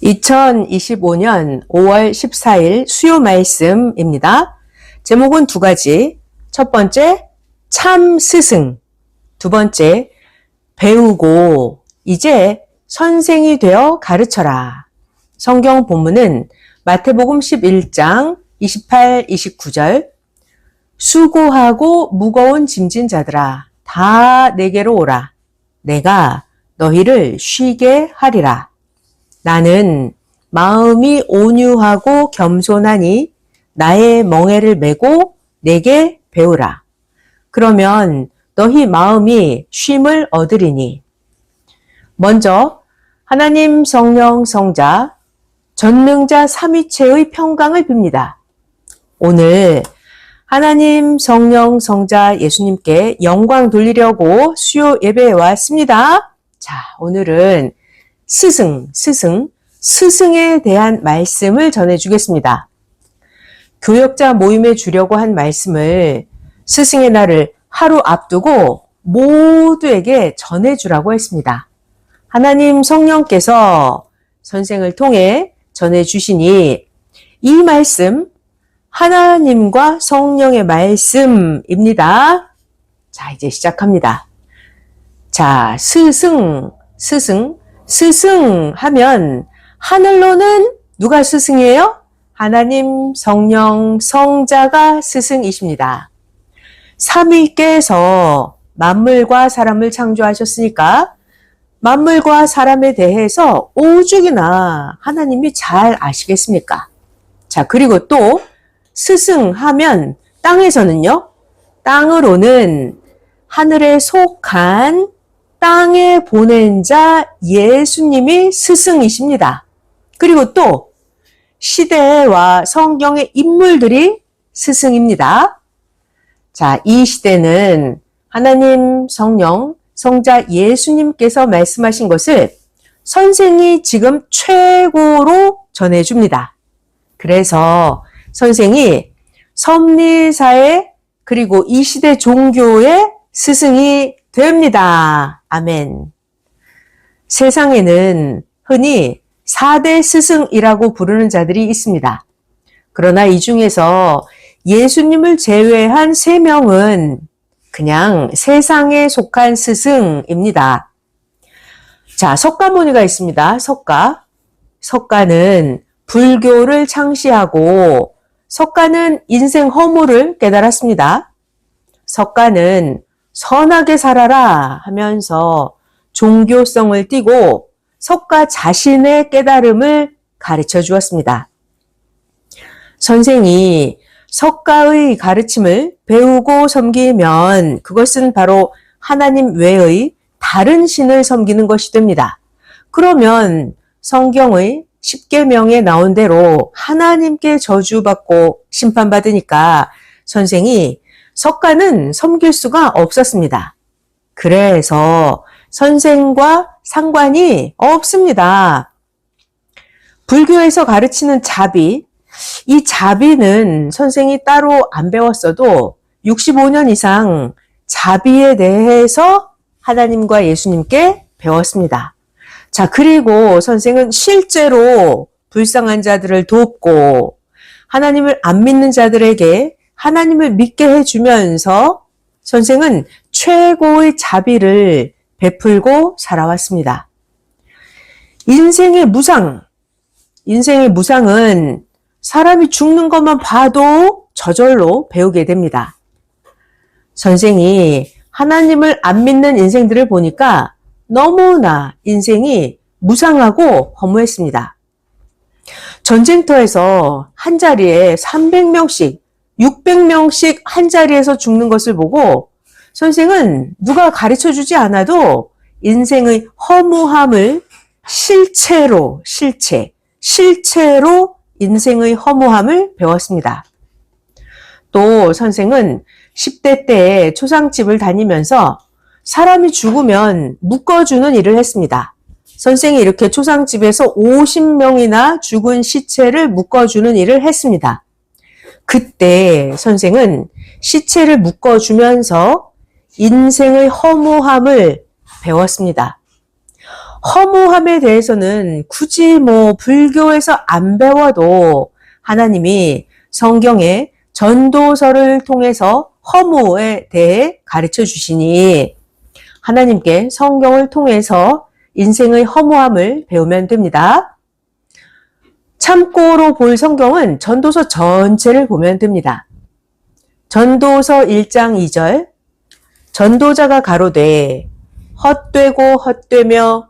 2025년 5월 14일 수요 말씀입니다. 제목은 두 가지. 첫 번째, 참 스승. 두 번째, 배우고 이제 선생이 되어 가르쳐라. 성경 본문은 마태복음 11장 28, 29절. 수고하고 무거운 짐진 자들아, 다 내게로 오라. 내가 너희를 쉬게 하리라. 나는 마음이 온유하고 겸손하니 나의 멍에를 메고 내게 배우라. 그러면 너희 마음이 쉼을 얻으리니. 먼저 하나님 성령 성자 전능자 삼위체의 평강을 빕니다. 오늘 하나님 성령 성자 예수님께 영광 돌리려고 수요 예배에 왔습니다. 자, 오늘은 스승에 대한 말씀을 전해주겠습니다. 교역자 모임에 주려고 한 말씀을 스승의 날을 하루 앞두고 모두에게 전해주라고 했습니다. 하나님 성령께서 선생을 통해 전해주시니 이 말씀 하나님과 성령의 말씀입니다. 자, 이제 시작합니다. 자, 스승 하면 하늘로는 누가 스승이에요? 하나님 성령 성자가 스승이십니다. 삼위께서 만물과 사람을 창조하셨으니까 만물과 사람에 대해서 오죽이나 하나님이 잘 아시겠습니까? 자, 그리고 또 스승하면 땅에서는요, 땅으로는 하늘에 속한 땅에 보낸 자 예수님이 스승이십니다. 그리고 또 시대와 성경의 인물들이 스승입니다. 자, 이 시대는 하나님 성령 성자 예수님께서 말씀하신 것을 선생이 지금 최고로 전해줍니다. 그래서 선생이 섭리사회 그리고 이 시대 종교의 스승이 됩니다. 아멘. 세상에는 흔히 4대 스승이라고 부르는 자들이 있습니다. 그러나 이 중에서 예수님을 제외한 3명은 그냥 세상에 속한 스승입니다. 자, 석가모니가 있습니다. 석가는 불교를 창시하고 석가는 인생 허물을 깨달았습니다. 석가는 선하게 살아라 하면서 종교성을 띠고 석가 자신의 깨달음을 가르쳐 주었습니다. 선생이 석가의 가르침을 배우고 섬기면 그것은 바로 하나님 외의 다른 신을 섬기는 것이 됩니다. 그러면 성경의 10계명에 나온 대로 하나님께 저주받고 심판받으니까 선생이 석가는 섬길 수가 없었습니다. 그래서 선생과 상관이 없습니다. 불교에서 가르치는 자비, 이 자비는 선생이 따로 안 배웠어도 65년 이상 자비에 대해서 하나님과 예수님께 배웠습니다. 자, 그리고 선생은 실제로 불쌍한 자들을 돕고 하나님을 안 믿는 자들에게 하나님을 믿게 해주면서 선생은 최고의 자비를 베풀고 살아왔습니다. 인생의 무상은 사람이 죽는 것만 봐도 저절로 배우게 됩니다. 선생이 하나님을 안 믿는 인생들을 보니까 너무나 인생이 무상하고 허무했습니다. 전쟁터에서 한 자리에 300명씩, 600명씩 한 자리에서 죽는 것을 보고 선생은 누가 가르쳐주지 않아도 인생의 허무함을 실체로 인생의 허무함을 배웠습니다. 또 선생은 10대 때 초상집을 다니면서 사람이 죽으면 묶어주는 일을 했습니다. 선생이 이렇게 초상집에서 50명이나 죽은 시체를 묶어주는 일을 했습니다. 그때 선생은 시체를 묶어주면서 인생의 허무함을 배웠습니다. 허무함에 대해서는 굳이 불교에서 안 배워도 하나님이 성경에 전도서를 통해서 허무에 대해 가르쳐 주시니 하나님께 성경을 통해서 인생의 허무함을 배우면 됩니다. 참고로 볼 성경은 전도서 전체를 보면 됩니다. 전도서 1장 2절 전도자가 가로되 헛되고 헛되며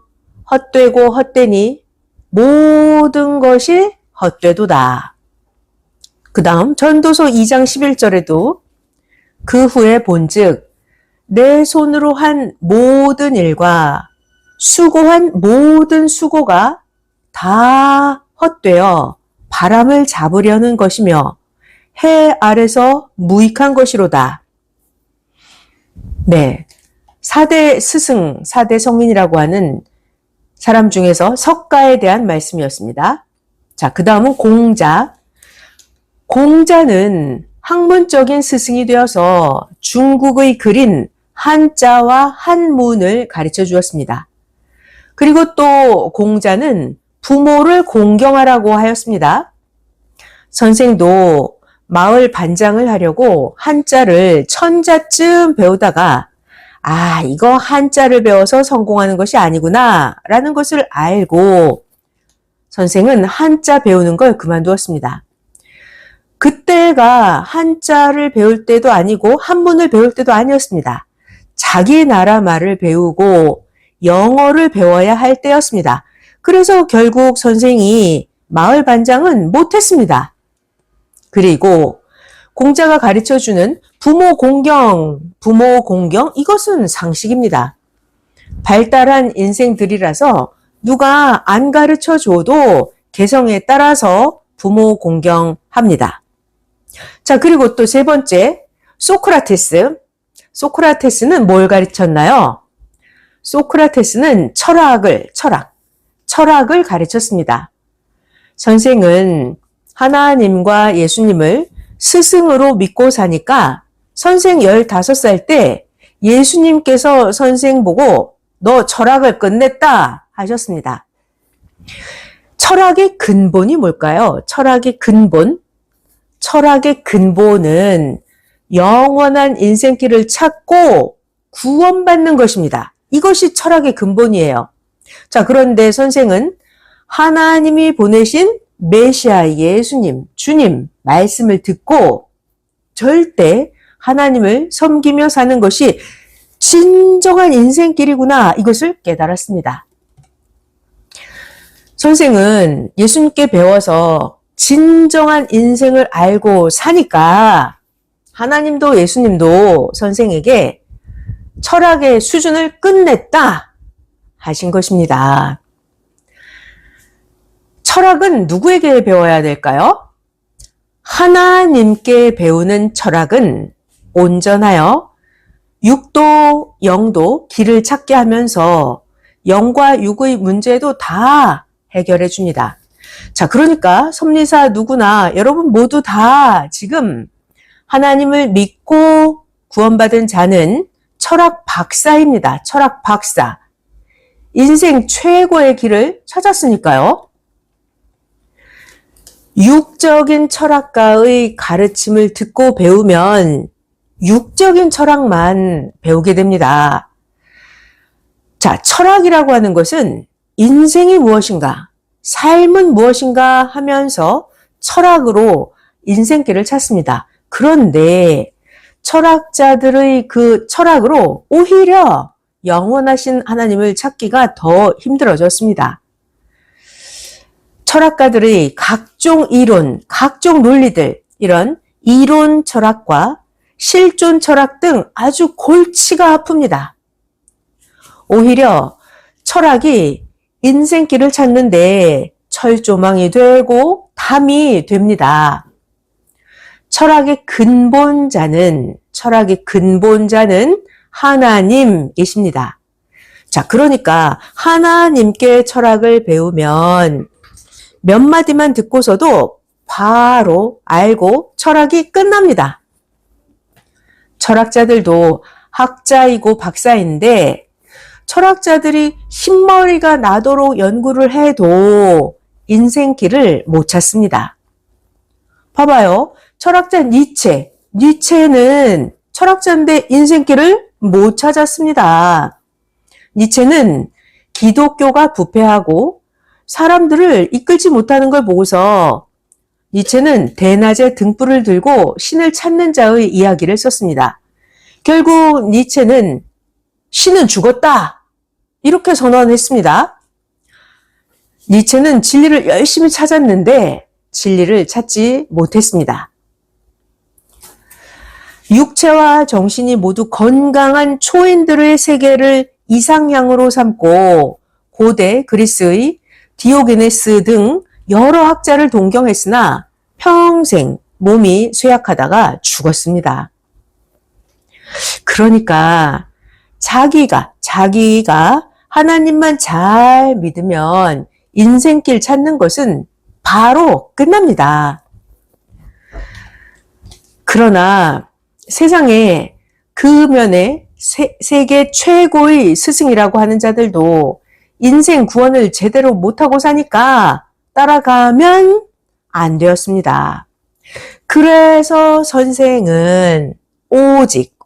헛되고 헛되니 모든 것이 헛되도다. 그 다음 전도서 2장 11절에도 그 후에 본즉 내 손으로 한 모든 일과 수고한 모든 수고가 다 헛되어 바람을 잡으려는 것이며 해 아래서 무익한 것이로다. 네, 4대 스승, 4대 성인이라고 하는 사람 중에서 석가에 대한 말씀이었습니다. 자, 그 다음은 공자. 공자는 학문적인 스승이 되어서 중국의 글인 한자와 한문을 가르쳐 주었습니다. 그리고 또 공자는 부모를 공경하라고 하였습니다. 선생도 마을 반장을 하려고 한자를 천자쯤 배우다가 이거 한자를 배워서 성공하는 것이 아니구나 라는 것을 알고 선생은 한자 배우는 걸 그만두었습니다. 그때가 한자를 배울 때도 아니고 한문을 배울 때도 아니었습니다. 자기 나라 말을 배우고 영어를 배워야 할 때였습니다. 그래서 결국 선생이 마을 반장은 못했습니다. 그리고 공자가 가르쳐주는 부모 공경 이것은 상식입니다. 발달한 인생들이라서 누가 안 가르쳐줘도 개성에 따라서 부모 공경합니다. 자, 그리고 또 세 번째, 소크라테스. 소크라테스는 뭘 가르쳤나요? 소크라테스는 철학을 가르쳤습니다. 선생은 하나님과 예수님을 스승으로 믿고 사니까 선생 15살 때 예수님께서 선생 보고 너 철학을 끝냈다 하셨습니다. 철학의 근본이 뭘까요? 철학의 근본은 영원한 인생길을 찾고 구원받는 것입니다. 이것이 철학의 근본이에요. 자, 그런데 선생은 하나님이 보내신 메시아 예수님, 주님 말씀을 듣고 절대 하나님을 섬기며 사는 것이 진정한 인생길이구나 이것을 깨달았습니다. 선생은 예수님께 배워서 진정한 인생을 알고 사니까 하나님도 예수님도 선생에게 철학의 수준을 끝냈다 하신 것입니다. 철학은 누구에게 배워야 될까요? 하나님께 배우는 철학은 온전하여 육도, 영도 길을 찾게 하면서 영과 육의 문제도 다 해결해 줍니다. 자, 그러니까 섭리사 누구나 여러분 모두 다 지금 하나님을 믿고 구원받은 자는 철학 박사입니다. 철학 박사. 인생 최고의 길을 찾았으니까요. 육적인 철학가의 가르침을 듣고 배우면 육적인 철학만 배우게 됩니다. 자, 철학이라고 하는 것은 인생이 무엇인가, 삶은 무엇인가 하면서 철학으로 인생길을 찾습니다. 그런데 철학자들의 그 철학으로 오히려 영원하신 하나님을 찾기가 더 힘들어졌습니다. 철학가들의 각종 이론, 각종 논리들, 이런 이론 철학과 실존 철학 등 아주 골치가 아픕니다. 오히려 철학이 인생길을 찾는데 철조망이 되고 담이 됩니다. 철학의 근본자는 하나님이십니다. 자, 그러니까 하나님께 철학을 배우면 몇 마디만 듣고서도 바로 알고 철학이 끝납니다. 철학자들도 학자이고 박사인데 철학자들이 흰머리가 나도록 연구를 해도 인생길을 못 찾습니다. 봐봐요. 철학자 니체는 철학자인데 인생길을 못 찾았습니다. 니체는 기독교가 부패하고 사람들을 이끌지 못하는 걸 보고서 니체는 대낮에 등불을 들고 신을 찾는 자의 이야기를 썼습니다. 결국 니체는 신은 죽었다, 이렇게 선언했습니다. 니체는 진리를 열심히 찾았는데 진리를 찾지 못했습니다. 육체와 정신이 모두 건강한 초인들의 세계를 이상향으로 삼고 고대 그리스의 디오게네스 등 여러 학자를 동경했으나 평생 몸이 쇠약하다가 죽었습니다. 그러니까 자기가 하나님만 잘 믿으면 인생길 찾는 것은 바로 끝납니다. 그러나 세상에 그면에 세계 최고의 스승이라고 하는 자들도 인생 구원을 제대로 못하고 사니까 따라가면 안 되었습니다. 그래서 선생은 오직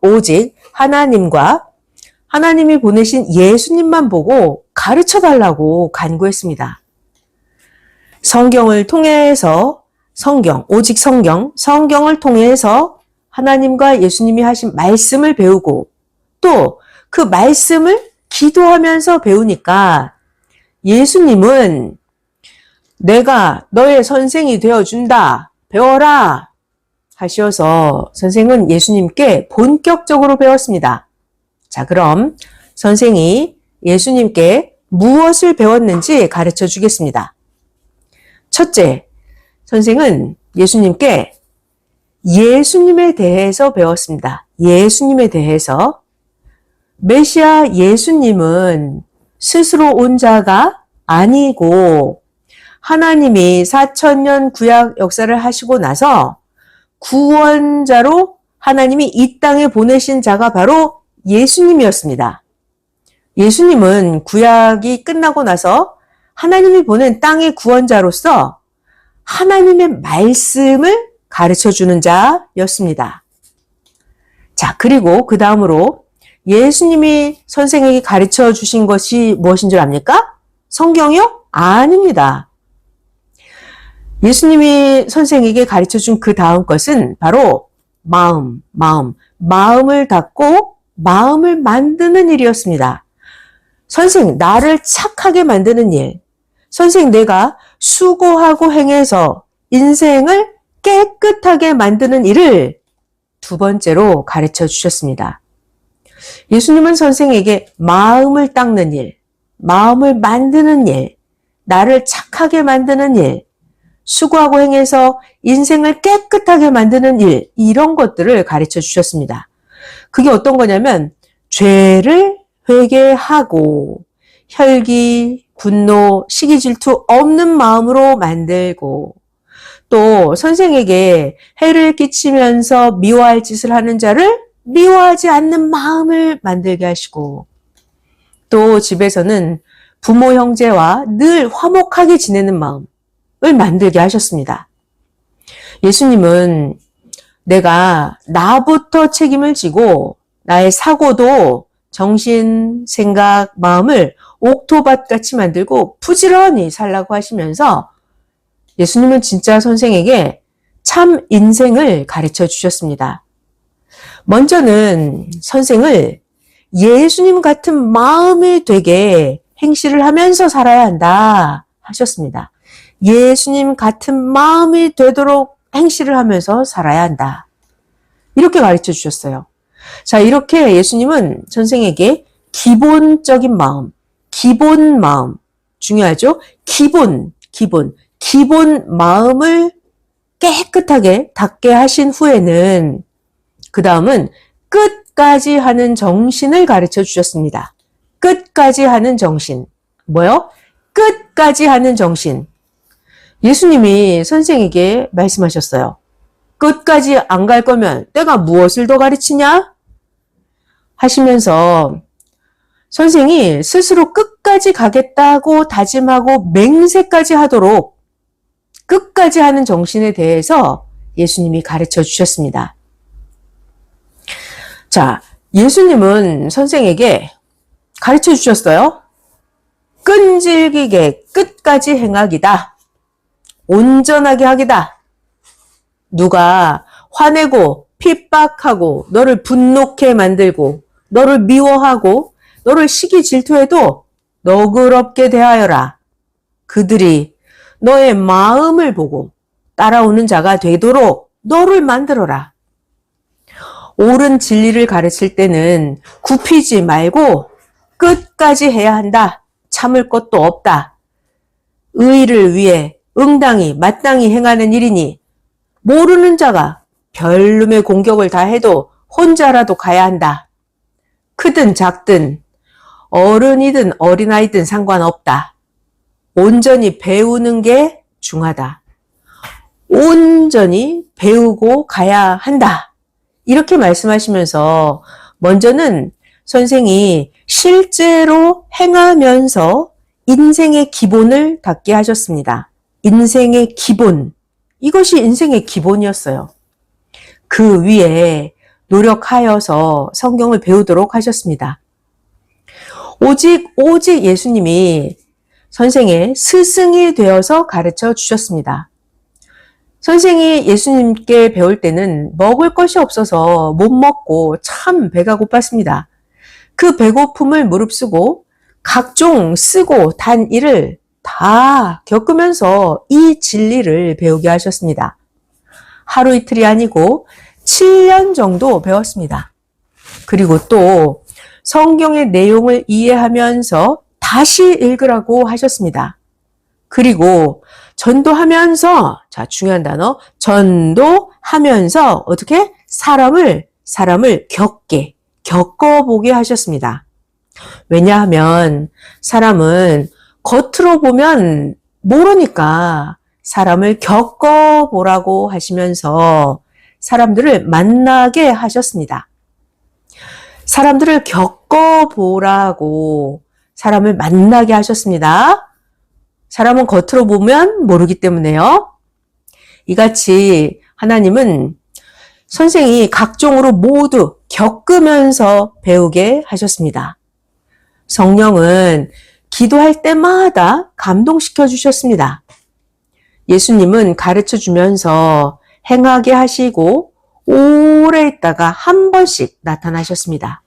하나님이 보내신 예수님만 보고 가르쳐 달라고 간구했습니다. 성경을 통해서 성경을 통해서 하나님과 예수님이 하신 말씀을 배우고 또 그 말씀을 기도하면서 배우니까 예수님은 내가 너의 선생이 되어준다, 배워라 하셔서 선생은 예수님께 본격적으로 배웠습니다. 자, 그럼 선생이 예수님께 무엇을 배웠는지 가르쳐 주겠습니다. 첫째, 선생은 예수님께 예수님에 대해서 배웠습니다. 예수님에 대해서. 메시아 예수님은 스스로 온 자가 아니고 하나님이 4000년 구약 역사를 하시고 나서 구원자로 하나님이 이 땅에 보내신 자가 바로 예수님이었습니다. 예수님은 구약이 끝나고 나서 하나님이 보낸 땅의 구원자로서 하나님의 말씀을 가르쳐주는 자였습니다. 자, 그리고 그 다음으로 예수님이 선생에게 가르쳐 주신 것이 무엇인 줄 압니까? 성경이요? 아닙니다. 예수님이 선생에게 가르쳐 준 그 다음 것은 바로 마음을 닫고 마음을 만드는 일이었습니다. 선생, 나를 착하게 만드는 일. 선생, 내가 수고하고 행해서 인생을 깨끗하게 만드는 일을 두 번째로 가르쳐 주셨습니다. 예수님은 선생에게 마음을 닦는 일, 마음을 만드는 일, 나를 착하게 만드는 일, 수고하고 행해서 인생을 깨끗하게 만드는 일, 이런 것들을 가르쳐 주셨습니다. 그게 어떤 거냐면 죄를 회개하고 혈기, 분노, 시기, 질투 없는 마음으로 만들고 또 선생에게 해를 끼치면서 미워할 짓을 하는 자를 미워하지 않는 마음을 만들게 하시고 또 집에서는 부모 형제와 늘 화목하게 지내는 마음을 만들게 하셨습니다. 예수님은 내가 나부터 책임을 지고 나의 사고도 정신, 생각, 마음을 옥토밭같이 만들고 부지런히 살라고 하시면서 예수님은 진짜 선생에게 참 인생을 가르쳐 주셨습니다. 먼저는 선생을 예수님 같은 마음이 되게 행실을 하면서 살아야 한다 하셨습니다. 예수님 같은 마음이 되도록 행실을 하면서 살아야 한다. 이렇게 가르쳐 주셨어요. 자, 이렇게 예수님은 선생에게 기본적인 마음, 기본 마음, 중요하죠? 기본 마음을 깨끗하게 닦게 하신 후에는 그 다음은 끝까지 하는 정신을 가르쳐 주셨습니다. 끝까지 하는 정신. 뭐요? 끝까지 하는 정신. 예수님이 선생에게 말씀하셨어요. 끝까지 안 갈 거면 내가 무엇을 더 가르치냐? 하시면서 선생이 스스로 끝까지 가겠다고 다짐하고 맹세까지 하도록 끝까지 하는 정신에 대해서 예수님이 가르쳐 주셨습니다. 자, 예수님은 선생에게 가르쳐 주셨어요. 끈질기게 끝까지 행하기다. 온전하게 하기다. 누가 화내고 핍박하고 너를 분노케 만들고 너를 미워하고 너를 시기 질투해도 너그럽게 대하여라. 그들이 너의 마음을 보고 따라오는 자가 되도록 너를 만들어라. 옳은 진리를 가르칠 때는 굽히지 말고 끝까지 해야 한다. 참을 것도 없다. 의를 위해 응당히 마땅히 행하는 일이니 모르는 자가 별놈의 공격을 다 해도 혼자라도 가야 한다. 크든 작든 어른이든 어린아이든 상관없다. 온전히 배우는 게 중하다. 온전히 배우고 가야 한다. 이렇게 말씀하시면서 먼저는 선생이 실제로 행하면서 인생의 기본을 닦게 하셨습니다. 인생의 기본. 이것이 인생의 기본이었어요. 그 위에 노력하여서 성경을 배우도록 하셨습니다. 오직 예수님이 선생의 스승이 되어서 가르쳐 주셨습니다. 선생이 예수님께 배울 때는 먹을 것이 없어서 못 먹고 참 배가 고팠습니다. 그 배고픔을 무릅쓰고 각종 쓰고 단 일을 다 겪으면서 이 진리를 배우게 하셨습니다. 하루 이틀이 아니고 7년 정도 배웠습니다. 그리고 또 성경의 내용을 이해하면서 다시 읽으라고 하셨습니다. 그리고 전도하면서, 자, 중요한 단어, 전도하면서 어떻게? 사람을 겪어보게 하셨습니다. 왜냐하면 사람은 겉으로 보면 모르니까 사람을 겪어보라고 하시면서 사람들을 만나게 하셨습니다. 사람들을 겪어보라고 사람을 만나게 하셨습니다. 사람은 겉으로 보면 모르기 때문에요. 이같이 하나님은 선생이 각종으로 모두 겪으면서 배우게 하셨습니다. 성령은 기도할 때마다 감동시켜 주셨습니다. 예수님은 가르쳐 주면서 행하게 하시고 오래 있다가 한 번씩 나타나셨습니다.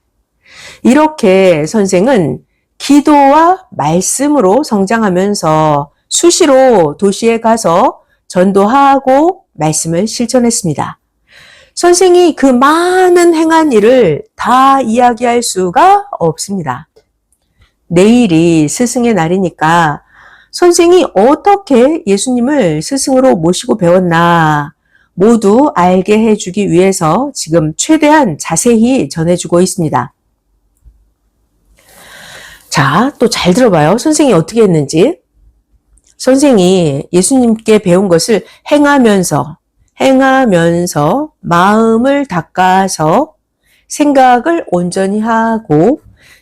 이렇게 선생은 기도와 말씀으로 성장하면서 수시로 도시에 가서 전도하고 말씀을 실천했습니다. 선생이 그 많은 행한 일을 다 이야기할 수가 없습니다. 내일이 스승의 날이니까 선생이 어떻게 예수님을 스승으로 모시고 배웠나 모두 알게 해주기 위해서 지금 최대한 자세히 전해주고 있습니다. 자, 또 잘 들어봐요. 선생이 어떻게 했는지. 선생이 예수님께 배운 것을 행하면서 마음을 닦아서 생각을 온전히 하고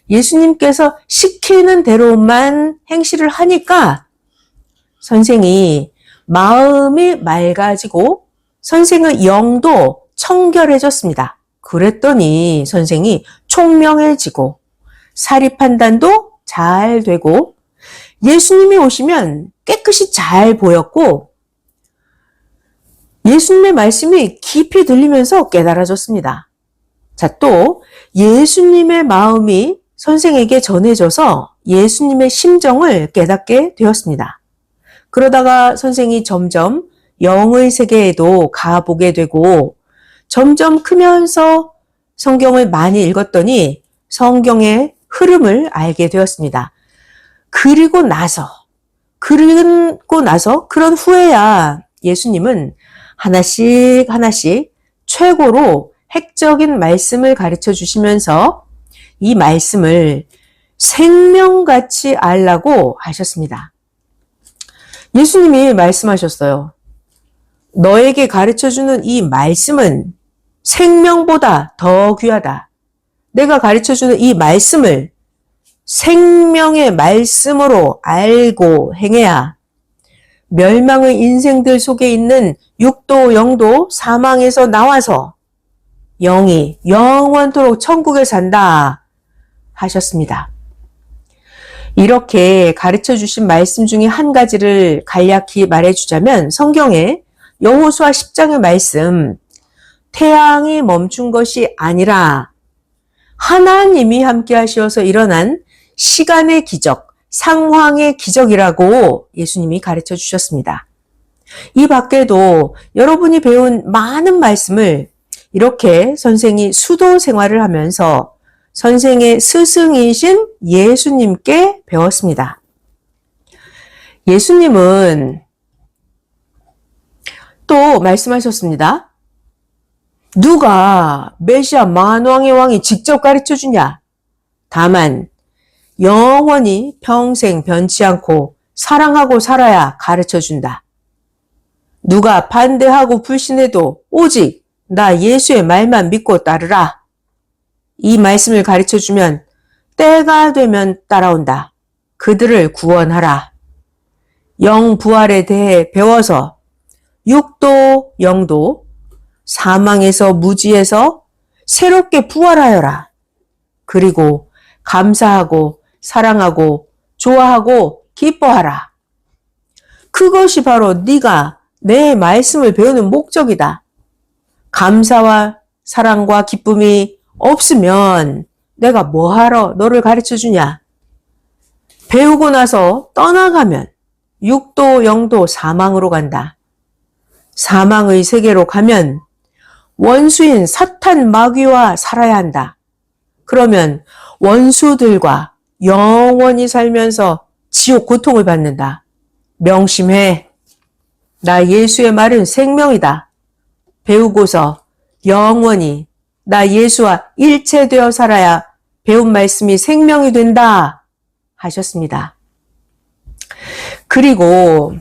예수님께서 시키는 대로만 행실을 하니까 선생이 마음이 맑아지고 선생의 영도 청결해졌습니다. 그랬더니 선생이 총명해지고 사리 판단도 잘 되고 예수님이 오시면 깨끗이 잘 보였고 예수님의 말씀이 깊이 들리면서 깨달아졌습니다. 자, 또 예수님의 마음이 선생에게 전해져서 예수님의 심정을 깨닫게 되었습니다. 그러다가 선생이 점점 영의 세계에도 가보게 되고 점점 크면서 성경을 많이 읽었더니 성경의 흐름을 알게 되었습니다. 그리고 나서 그런 후에야 예수님은 하나씩 최고로 핵적인 말씀을 가르쳐 주시면서 이 말씀을 생명같이 알라고 하셨습니다. 예수님이 말씀하셨어요. 너에게 가르쳐주는 이 말씀은 생명보다 더 귀하다. 내가 가르쳐주는 이 말씀을 생명의 말씀으로 알고 행해야 멸망의 인생들 속에 있는 육도, 영도, 사망에서 나와서 영이 영원토록 천국에 산다 하셨습니다. 이렇게 가르쳐 주신 말씀 중에 한 가지를 간략히 말해주자면 성경에 여호수아 10장의 말씀, 태양이 멈춘 것이 아니라 하나님이 함께 하셔서 일어난 시간의 기적, 상황의 기적이라고 예수님이 가르쳐 주셨습니다. 이 밖에도 여러분이 배운 많은 말씀을 이렇게 선생이 수도 생활을 하면서 선생의 스승이신 예수님께 배웠습니다. 예수님은 또 말씀하셨습니다. 누가 메시아 만왕의 왕이 직접 가르쳐 주냐? 다만 영원히 평생 변치 않고 사랑하고 살아야 가르쳐 준다. 누가 반대하고 불신해도 오직 나 예수의 말만 믿고 따르라. 이 말씀을 가르쳐 주면 때가 되면 따라온다. 그들을 구원하라. 영부활에 대해 배워서 육도, 영도, 사망에서 무지에서 새롭게 부활하여라. 그리고 감사하고 사랑하고 좋아하고 기뻐하라. 그것이 바로 네가 내 말씀을 배우는 목적이다. 감사와 사랑과 기쁨이 없으면 내가 뭐하러 너를 가르쳐 주냐? 배우고 나서 떠나가면 육도, 영도, 사망으로 간다. 사망의 세계로 가면 원수인 사탄 마귀와 살아야 한다. 그러면 원수들과 영원히 살면서 지옥 고통을 받는다. 명심해. 나 예수의 말은 생명이다. 배우고서 영원히 나 예수와 일체되어 살아야 배운 말씀이 생명이 된다 하셨습니다. 그리고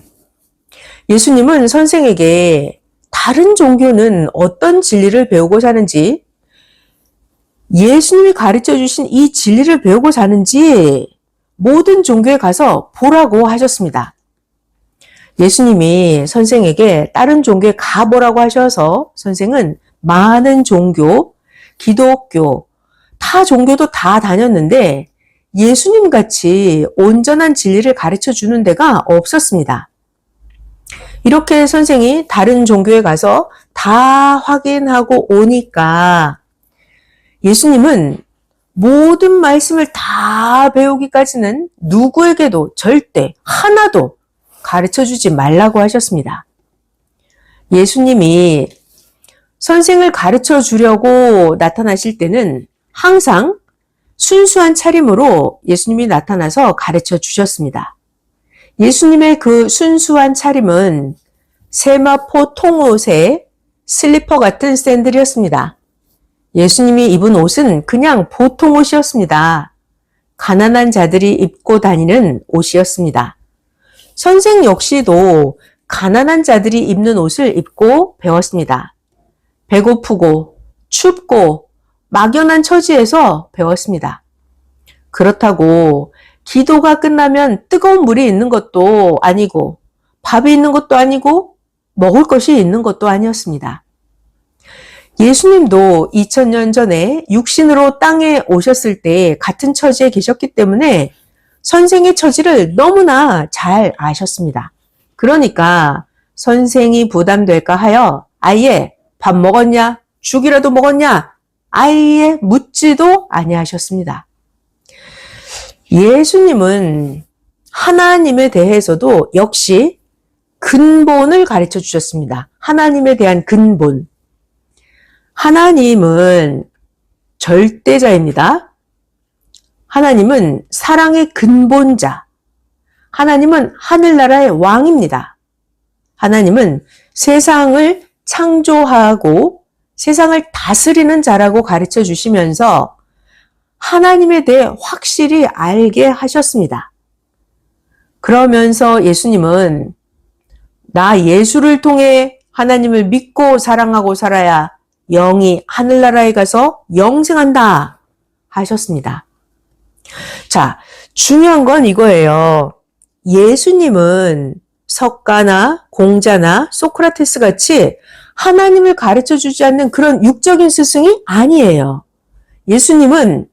예수님은 선생에게 다른 종교는 어떤 진리를 배우고 사는지, 예수님이 가르쳐 주신 이 진리를 배우고 사는지 모든 종교에 가서 보라고 하셨습니다. 예수님이 선생에게 다른 종교에 가보라고 하셔서 선생은 많은 종교, 기독교, 타 종교도 다 다녔는데 예수님 같이 온전한 진리를 가르쳐 주는 데가 없었습니다. 이렇게 선생이 다른 종교에 가서 다 확인하고 오니까 예수님은 모든 말씀을 다 배우기까지는 누구에게도 절대 하나도 가르쳐 주지 말라고 하셨습니다. 예수님이 선생을 가르쳐 주려고 나타나실 때는 항상 순수한 차림으로 예수님이 나타나서 가르쳐 주셨습니다. 예수님의 그 순수한 차림은 세마포 통옷에 슬리퍼 같은 샌들이었습니다. 예수님이 입은 옷은 그냥 보통 옷이었습니다. 가난한 자들이 입고 다니는 옷이었습니다. 선생 역시도 가난한 자들이 입는 옷을 입고 배웠습니다. 배고프고 춥고 막연한 처지에서 배웠습니다. 그렇다고 기도가 끝나면 뜨거운 물이 있는 것도 아니고 밥이 있는 것도 아니고 먹을 것이 있는 것도 아니었습니다. 예수님도 2000년 전에 육신으로 땅에 오셨을 때 같은 처지에 계셨기 때문에 선생의 처지를 너무나 잘 아셨습니다. 그러니까 선생이 부담될까 하여 아예 밥 먹었냐? 죽이라도 먹었냐? 아예 묻지도 아니하셨습니다. 예수님은 하나님에 대해서도 역시 근본을 가르쳐 주셨습니다. 하나님에 대한 근본. 하나님은 절대자입니다. 하나님은 사랑의 근본자. 하나님은 하늘나라의 왕입니다. 하나님은 세상을 창조하고 세상을 다스리는 자라고 가르쳐 주시면서 하나님에 대해 확실히 알게 하셨습니다. 그러면서 예수님은 나 예수를 통해 하나님을 믿고 사랑하고 살아야 영이 하늘나라에 가서 영생한다 하셨습니다. 자, 중요한 건 이거예요. 예수님은 석가나 공자나 소크라테스 같이 하나님을 가르쳐 주지 않는 그런 육적인 스승이 아니에요. 예수님은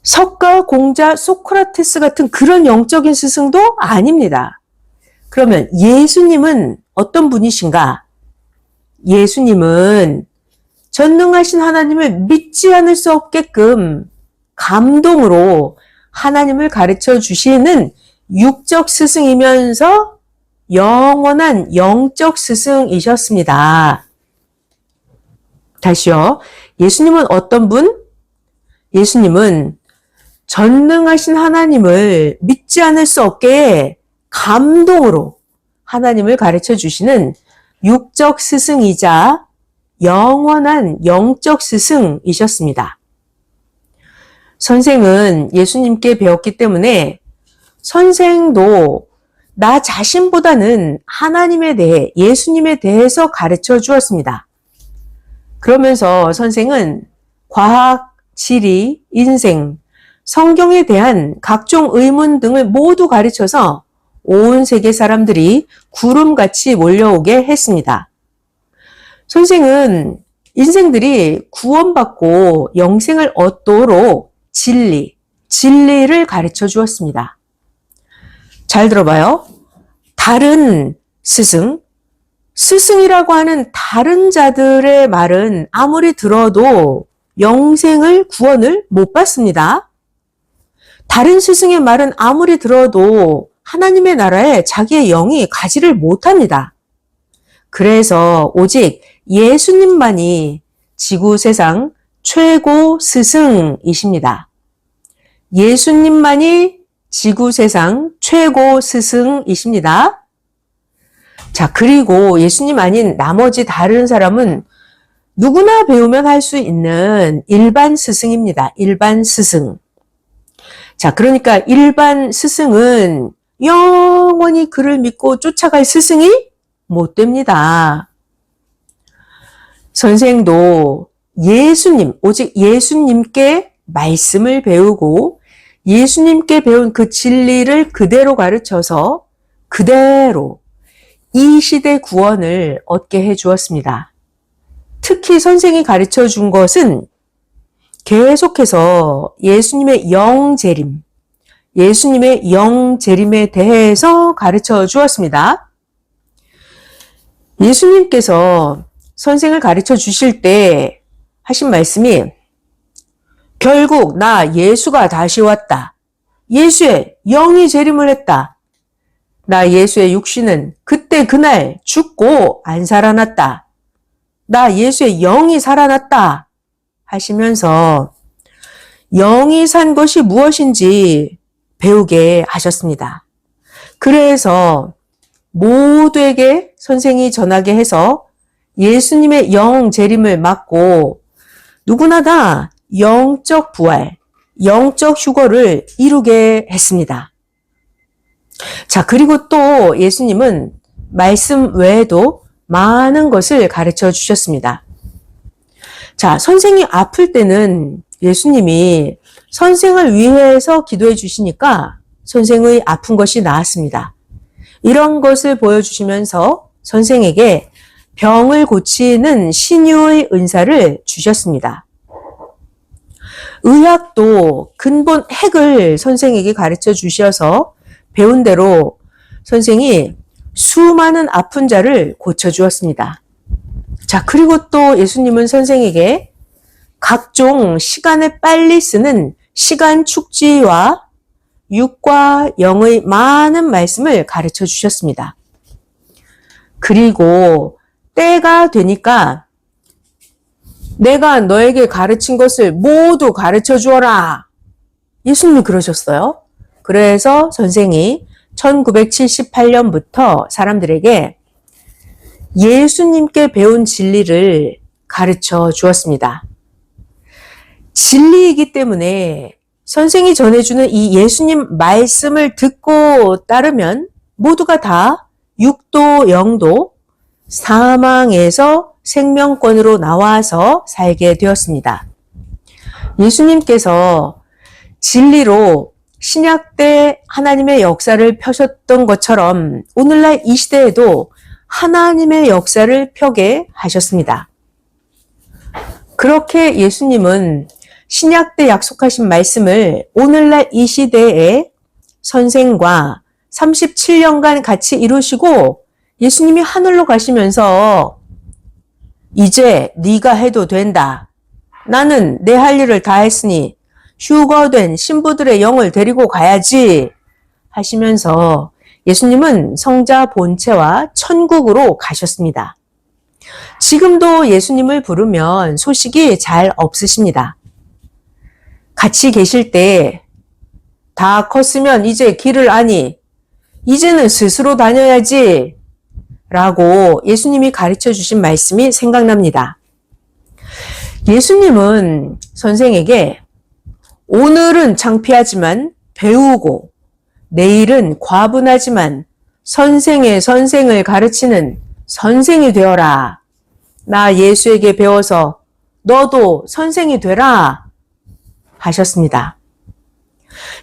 석가, 공자, 소크라테스 같은 그런 영적인 스승도 아닙니다. 그러면 예수님은 어떤 분이신가? 예수님은 전능하신 하나님을 믿지 않을 수 없게끔 감동으로 하나님을 가르쳐 주시는 육적 스승이면서 영원한 영적 스승이셨습니다. 다시요. 예수님은 어떤 분? 예수님은 전능하신 하나님을 믿지 않을 수 없게 감동으로 하나님을 가르쳐 주시는 육적 스승이자 영원한 영적 스승이셨습니다. 선생은 예수님께 배웠기 때문에 선생도 나 자신보다는 하나님에 대해, 예수님에 대해서 가르쳐 주었습니다. 그러면서 선생은 과학, 지리, 인생, 성경에 대한 각종 의문 등을 모두 가르쳐서 온 세계 사람들이 구름같이 몰려오게 했습니다. 선생은 인생들이 구원받고 영생을 얻도록 진리를 가르쳐 주었습니다. 잘 들어봐요. 다른 스승이라고 하는 다른 자들의 말은 아무리 들어도 영생을, 구원을 못 받습니다. 다른 스승의 말은 아무리 들어도 하나님의 나라에 자기의 영이 가지를 못합니다. 그래서 오직 예수님만이 지구 세상 최고 스승이십니다. 예수님만이 지구 세상 최고 스승이십니다. 자, 그리고 예수님 아닌 나머지 다른 사람은 누구나 배우면 할 수 있는 일반 스승입니다. 일반 스승. 자, 그러니까 일반 스승은 영원히 그를 믿고 쫓아갈 스승이 못 됩니다. 선생도 오직 예수님께 말씀을 배우고 예수님께 배운 그 진리를 그대로 가르쳐서 그대로 이 시대 구원을 얻게 해 주었습니다. 특히 선생이 가르쳐 준 것은 계속해서 예수님의 영재림에 대해서 가르쳐 주었습니다. 예수님께서 선생을 가르쳐 주실 때 하신 말씀이 결국 나 예수가 다시 왔다. 예수의 영이 재림을 했다. 나 예수의 육신은 그때 그날 죽고 안 살아났다. 나 예수의 영이 살아났다. 하시면서 영이 산 것이 무엇인지 배우게 하셨습니다. 그래서 모두에게 선생이 전하게 해서 예수님의 영 재림을 맞고 누구나 다 영적 부활, 영적 휴거를 이루게 했습니다. 자, 그리고 또 예수님은 말씀 외에도 많은 것을 가르쳐 주셨습니다. 자, 선생이 아플 때는 예수님이 선생을 위해서 기도해 주시니까 선생의 아픈 것이 나았습니다. 이런 것을 보여주시면서 선생에게 병을 고치는 신유의 은사를 주셨습니다. 의학도 근본 핵을 선생에게 가르쳐 주셔서 배운 대로 선생이 수많은 아픈 자를 고쳐주었습니다. 자, 그리고 또 예수님은 선생에게 각종 시간을 빨리 쓰는 시간 축지와 육과 영의 많은 말씀을 가르쳐 주셨습니다. 그리고 때가 되니까 내가 너에게 가르친 것을 모두 가르쳐 주어라. 예수님이 그러셨어요. 그래서 선생이 1978년부터 사람들에게 예수님께 배운 진리를 가르쳐 주었습니다. 진리이기 때문에 선생이 전해주는 이 예수님 말씀을 듣고 따르면 모두가 다 육도 영도 사망에서 생명권으로 나와서 살게 되었습니다. 예수님께서 진리로 신약 때 하나님의 역사를 펴셨던 것처럼 오늘날 이 시대에도 하나님의 역사를 펴게 하셨습니다. 그렇게 예수님은 신약 때 약속하신 말씀을 오늘날 이 시대에 선생과 37년간 같이 이루시고 예수님이 하늘로 가시면서 이제 네가 해도 된다. 나는 내 할 일을 다 했으니 휴거된 신부들의 영을 데리고 가야지 하시면서 예수님은 성자 본체와 천국으로 가셨습니다. 지금도 예수님을 부르면 소식이 잘 없으십니다. 같이 계실 때 다 컸으면 이제 길을 아니, 이제는 스스로 다녀야지 라고 예수님이 가르쳐 주신 말씀이 생각납니다. 예수님은 선생에게 오늘은 창피하지만 배우고 내일은 과분하지만 선생의 선생을 가르치는 선생이 되어라. 나 예수에게 배워서 너도 선생이 되라 하셨습니다.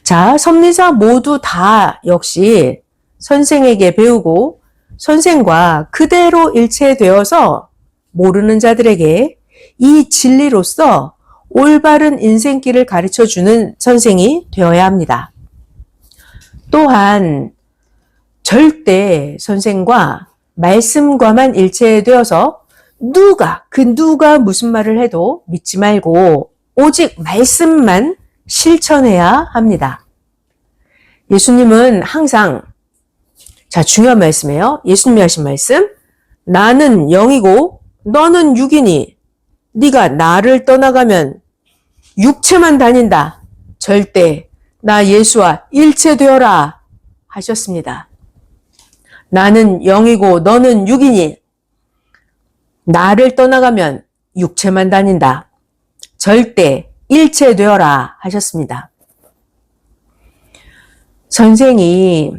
자, 섭리자 모두 다 역시 선생에게 배우고 선생과 그대로 일체되어서 모르는 자들에게 이 진리로서 올바른 인생길을 가르쳐주는 선생이 되어야 합니다. 또한 절대 선생과 말씀과만 일체되어서 누가 무슨 말을 해도 믿지 말고 오직 말씀만 실천해야 합니다. 예수님은 항상 중요한 말씀이에요. 예수님이 하신 말씀. 나는 영이고 너는 육이니 네가 나를 떠나가면 육체만 다닌다. 절대 나 예수와 일체되어라 하셨습니다. 나는 영이고 너는 육이니 나를 떠나가면 육체만 다닌다. 절대 일체되어라 하셨습니다. 선생이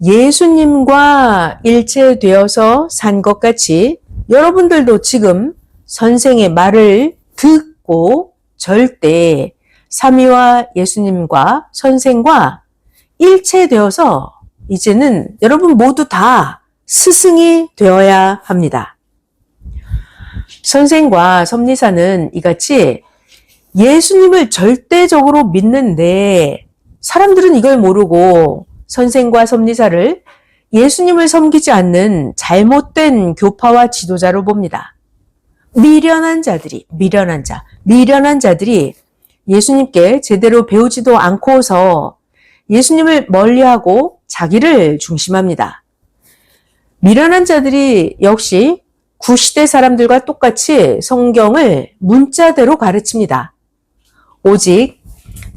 예수님과 일체되어서 산 것 같이 여러분들도 지금 선생의 말을 듣고 절대 삼위와 예수님과 선생과 일체되어서 이제는 여러분 모두 다 스승이 되어야 합니다. 선생과 섭리사는 이같이 예수님을 절대적으로 믿는데 사람들은 이걸 모르고 선생과 섭리사를 예수님을 섬기지 않는 잘못된 교파와 지도자로 봅니다. 미련한 자들이 예수님께 제대로 배우지도 않고서 예수님을 멀리하고 자기를 중심합니다. 미련한 자들이 역시 구시대 사람들과 똑같이 성경을 문자대로 가르칩니다. 오직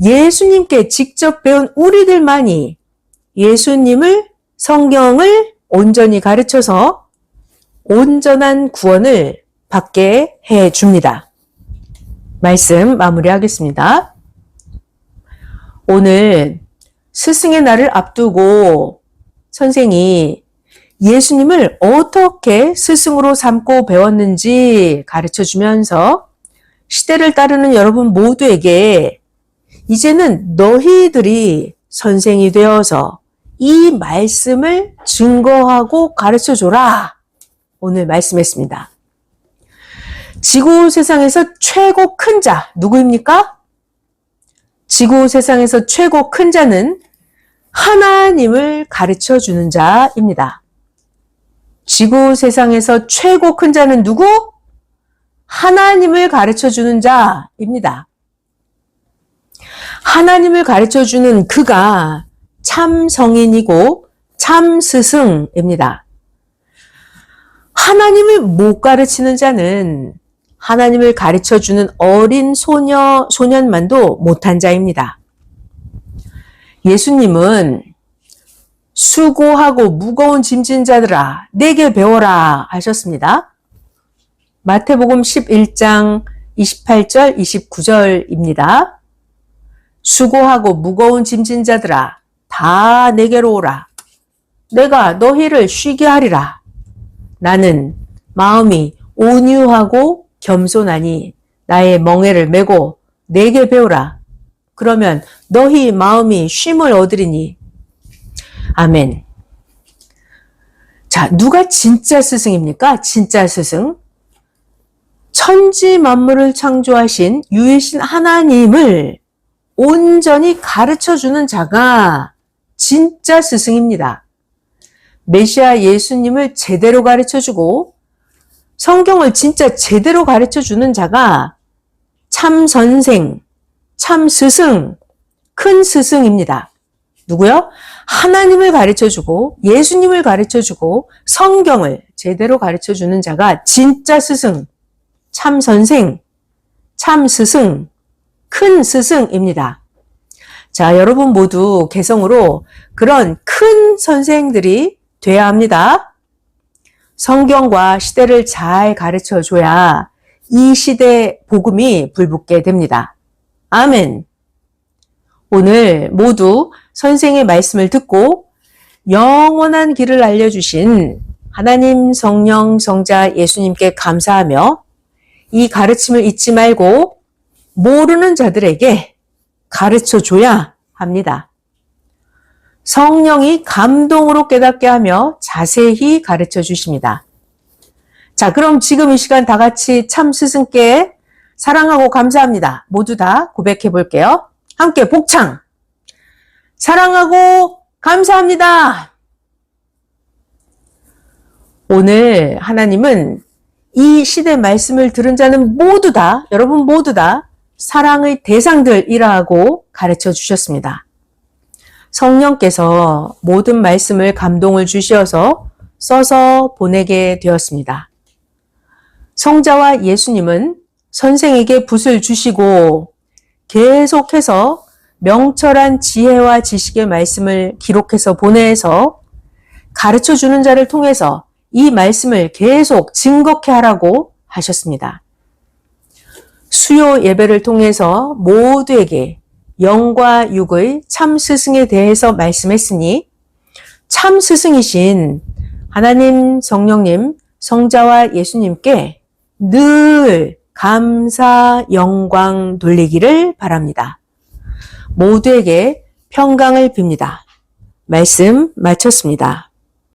예수님께 직접 배운 우리들만이 예수님을 성경을 온전히 가르쳐서 온전한 구원을 받게 해줍니다. 말씀 마무리하겠습니다. 오늘 스승의 날을 앞두고 선생이 예수님을 어떻게 스승으로 삼고 배웠는지 가르쳐주면서 시대를 따르는 여러분 모두에게 이제는 너희들이 선생이 되어서 이 말씀을 증거하고 가르쳐줘라. 오늘 말씀했습니다. 지구 세상에서 최고 큰 자 누구입니까? 지구 세상에서 최고 큰 자는 하나님을 가르쳐주는 자입니다. 지구 세상에서 최고 큰 자는 누구? 하나님을 가르쳐주는 자입니다. 하나님을 가르쳐주는 그가 참 성인이고 참 스승입니다. 하나님을 못 가르치는 자는 하나님을 가르쳐주는 어린 소년만도 못한 자입니다. 예수님은 수고하고 무거운 짐진 자들아 내게 배워라 하셨습니다. 마태복음 11장 28절 29절입니다. 수고하고 무거운 짐진 자들아 다 내게로 오라. 내가 너희를 쉬게 하리라. 나는 마음이 온유하고 겸손하니 나의 멍에를 메고 내게 배우라. 그러면 너희 마음이 쉼을 얻으리니. 아멘. 자, 누가 진짜 스승입니까? 진짜 스승. 천지 만물을 창조하신 유일신 하나님을 온전히 가르쳐주는 자가 진짜 스승입니다. 메시아 예수님을 제대로 가르쳐주고 성경을 진짜 제대로 가르쳐주는 자가 참 선생, 참 스승, 큰 스승입니다. 누구요? 하나님을 가르쳐주고 예수님을 가르쳐주고 성경을 제대로 가르쳐주는 자가 진짜 스승, 참 선생, 참 스승, 큰 스승입니다. 자, 여러분 모두 개성으로 그런 큰 선생들이 돼야 합니다. 성경과 시대를 잘 가르쳐줘야 이 시대 복음이 불붙게 됩니다. 아멘. 오늘 모두 선생의 말씀을 듣고 영원한 길을 알려주신 하나님 성령 성자 예수님께 감사하며 이 가르침을 잊지 말고 모르는 자들에게 가르쳐줘야 합니다. 성령이 감동으로 깨닫게 하며 자세히 가르쳐 주십니다. 자, 그럼 지금 이 시간 다 같이 참 스승께 사랑하고 감사합니다. 모두 다 고백해 볼게요. 함께 복창! 사랑하고 감사합니다. 오늘 하나님은 이 시대 말씀을 들은 자는 모두 다, 여러분 모두 다 사랑의 대상들이라고 가르쳐 주셨습니다. 성령께서 모든 말씀을 감동을 주시어서 써서 보내게 되었습니다. 성자와 예수님은 선생에게 붓을 주시고 계속해서 명철한 지혜와 지식의 말씀을 기록해서 보내서 가르쳐주는 자를 통해서 이 말씀을 계속 증거케 하라고 하셨습니다. 수요 예배를 통해서 모두에게 영과 육의 참 스승에 대해서 말씀했으니 참 스승이신 하나님 성령님 성자와 예수님께 늘 감사 영광 돌리기를 바랍니다. 모두에게 평강을 빕니다. 말씀 마쳤습니다.